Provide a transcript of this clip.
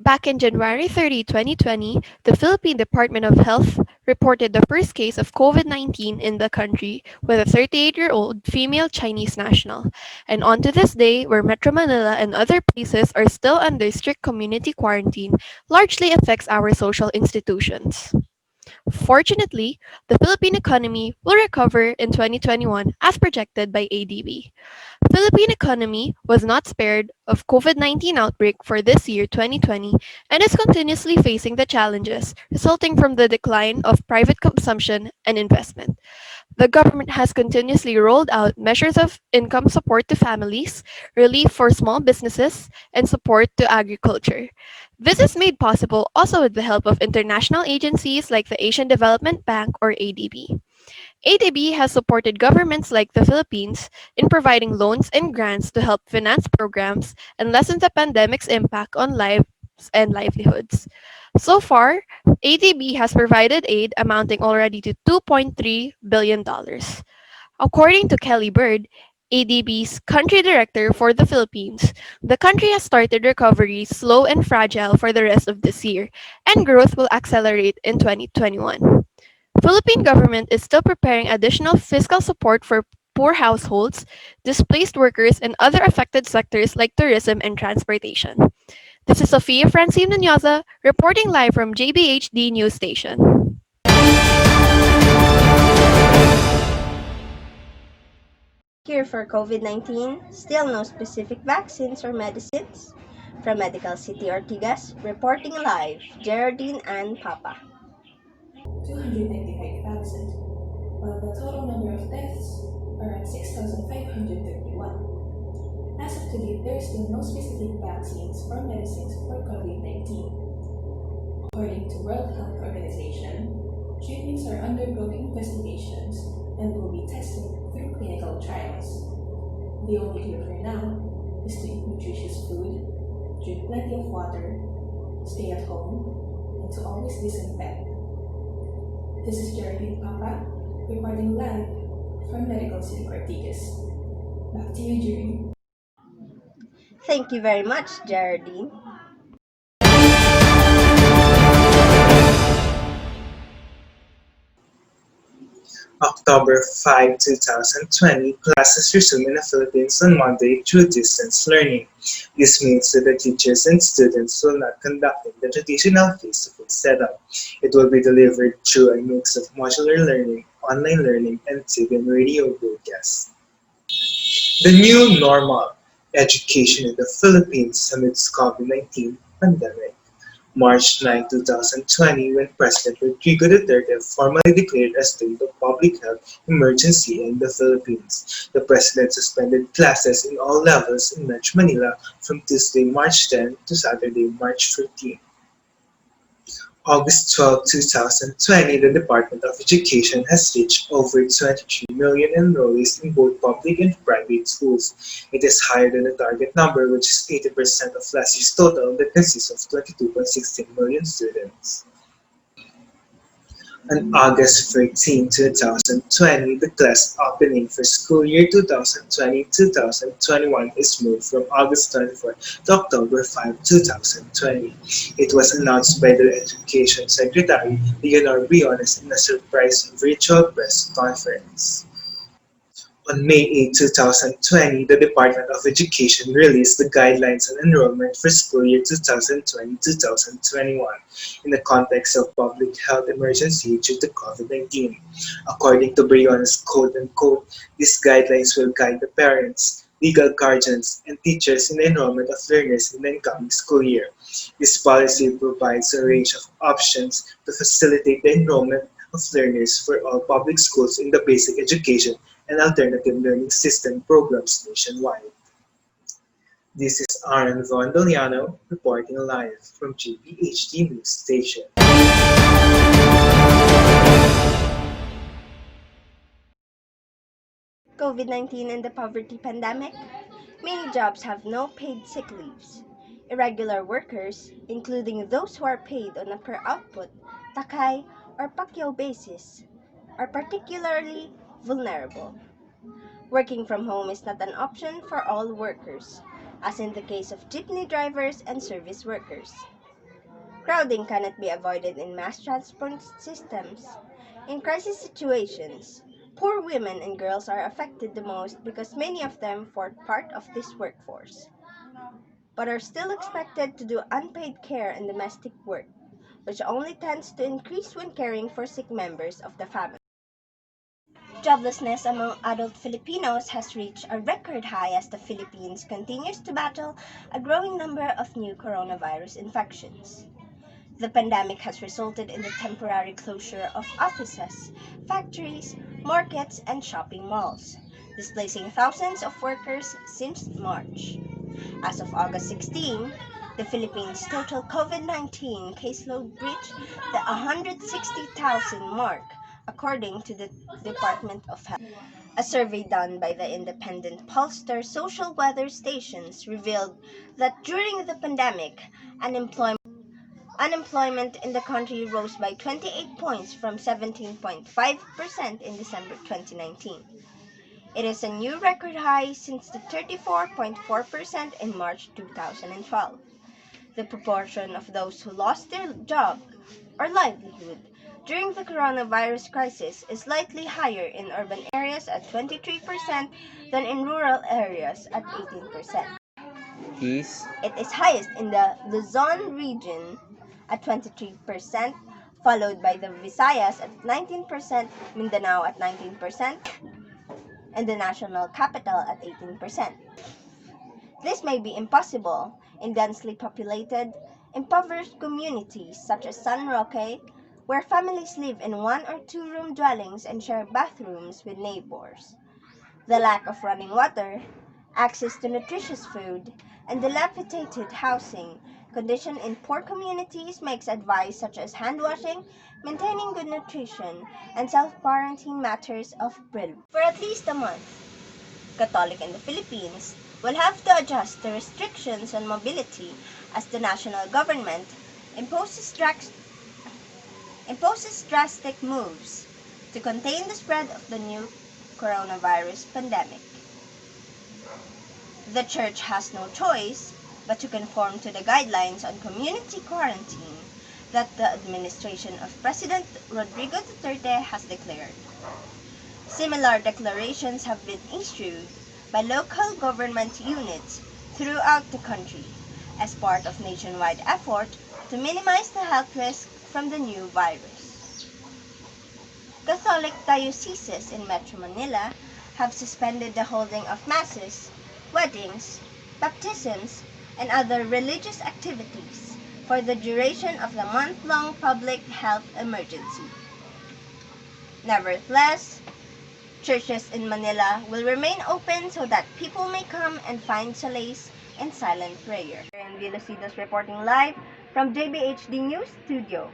Back in January 30, 2020, the Philippine Department of Health reported the first case of COVID-19 in the country with a 38-year-old female Chinese national. And on to this day, where Metro Manila and other places are still under strict community quarantine, largely affects our social institutions. Fortunately, the Philippine economy will recover in 2021 as projected by ADB. Philippine economy was not spared of COVID-19 outbreak for this year 2020 and is continuously facing the challenges resulting from the decline of private consumption and investment. The government has continuously rolled out measures of income support to families, relief for small businesses, and support to agriculture. This is made possible also with the help of international agencies like the Asian Development Bank or ADB. ADB has supported governments like the Philippines in providing loans and grants to help finance programs and lessen the pandemic's impact on lives and livelihoods. So far, ADB has provided aid amounting already to $2.3 billion. dollars. According to Kelly Bird, ADB's country director for the Philippines, the country has started recovery slow and fragile for the rest of this year, and growth will accelerate in 2021. Philippine government is still preparing additional fiscal support for poor households, displaced workers, and other affected sectors like tourism and transportation. This is Sofia Miñoza reporting live from JBHD News Station. Cure for COVID-19? Still no specific vaccines or medicines? From Medical City Ortigas, reporting live, Gerardine and Papa. 295,000, while the total number of deaths are at 6,531. As of today, there are still no specific vaccines or medicines for COVID-19. According to World Health Organization, treatments are undergoing investigations and will be tested through clinical trials. The only cure for now is to eat nutritious food, drink plenty of water, stay at home, and to always disinfect. This is Gerardine Papa, reporting live from Medical City Ortigas. Back to you, Jury. Thank you very much, Geraldine. October 5, 2020, classes resume in the Philippines on Monday through distance learning. This means that the teachers and students will not conduct the traditional face-to-face setup. It will be delivered through a mix of modular learning, online learning, and TV and radio broadcasts. The new normal: education in the Philippines amidst COVID-19 pandemic. March 9, 2020, when President Rodrigo Duterte formally declared a state of public health emergency in the Philippines. The president suspended classes in all levels in Metro Manila from Tuesday, March 10 to Saturday, March 14. August 12, 2020, the Department of Education has reached over 23 million enrollees in both public and private schools. It is higher than the target number, which is 80% of last year's total that consists of 22.16 million students. On August 13, 2020, the class opening for school year 2020-2021 is moved from August 24 to October 5, 2020. It was announced by the Education Secretary, Leonor Briones, in a surprise virtual press conference. On May 8, 2020, the Department of Education released the guidelines on enrollment for school year 2020-2021 in the context of public health emergency due to COVID-19. According to Briones, quote-unquote, these guidelines will guide the parents, legal guardians, and teachers in the enrollment of learners in the incoming school year. This policy provides a range of options to facilitate the enrollment of learners for all public schools in the basic education and alternative learning system programs nationwide. This is Arron Von Dollano reporting live from GBHD News Station. COVID-19 and the poverty pandemic? Many jobs have no paid sick leaves. Irregular workers, including those who are paid on a per output, takay, or pakyaw basis, are particularly vulnerable. Working from home is not an option for all workers, as in the case of jeepney drivers and service workers. Crowding cannot be avoided in mass transport systems. In crisis situations, poor women and girls are affected the most because many of them form part of this workforce, but are still expected to do unpaid care and domestic work, which only tends to increase when caring for sick members of the family. Joblessness among adult Filipinos has reached a record high as the Philippines continues to battle a growing number of new coronavirus infections. The pandemic has resulted in the temporary closure of offices, factories, markets, and shopping malls, displacing thousands of workers since March. As of August 16, the Philippines' total COVID-19 caseload breached the 160,000 mark, according to the Department of Health. A survey done by the independent pollster Social Weather Stations revealed that during the pandemic, unemployment in the country rose by 28 points from 17.5% in December 2019. It is a new record high since the 34.4% in March 2012. The proportion of those who lost their job or livelihood during the coronavirus crisis is slightly higher in urban areas at 23% than in rural areas at 18%. It is highest in the Luzon region at 23%, followed by the Visayas at 19%, Mindanao at 19%, and the national capital at 18%. This may be impossible in densely populated, impoverished communities such as San Roque, where families live in one or two-room dwellings and share bathrooms with neighbors. The lack of running water, access to nutritious food, and dilapidated housing condition in poor communities makes advice such as hand washing, maintaining good nutrition, and self-quarantine matters of privilege. For at least a month, Catholic in the Philippines will have to adjust the restrictions on mobility as the national government imposes drastic moves to contain the spread of the new coronavirus pandemic. The Church has no choice but to conform to the guidelines on community quarantine that the administration of President Rodrigo Duterte has declared. Similar declarations have been issued by local government units throughout the country as part of nationwide effort to minimize the health risk from the new virus. Catholic dioceses in Metro Manila have suspended the holding of masses, weddings, baptisms, and other religious activities for the duration of the month-long public health emergency. Nevertheless, churches in Manila will remain open so that people may come and find solace in silent prayer. Jurienvie Lucidos reporting live from JBHD News Studio.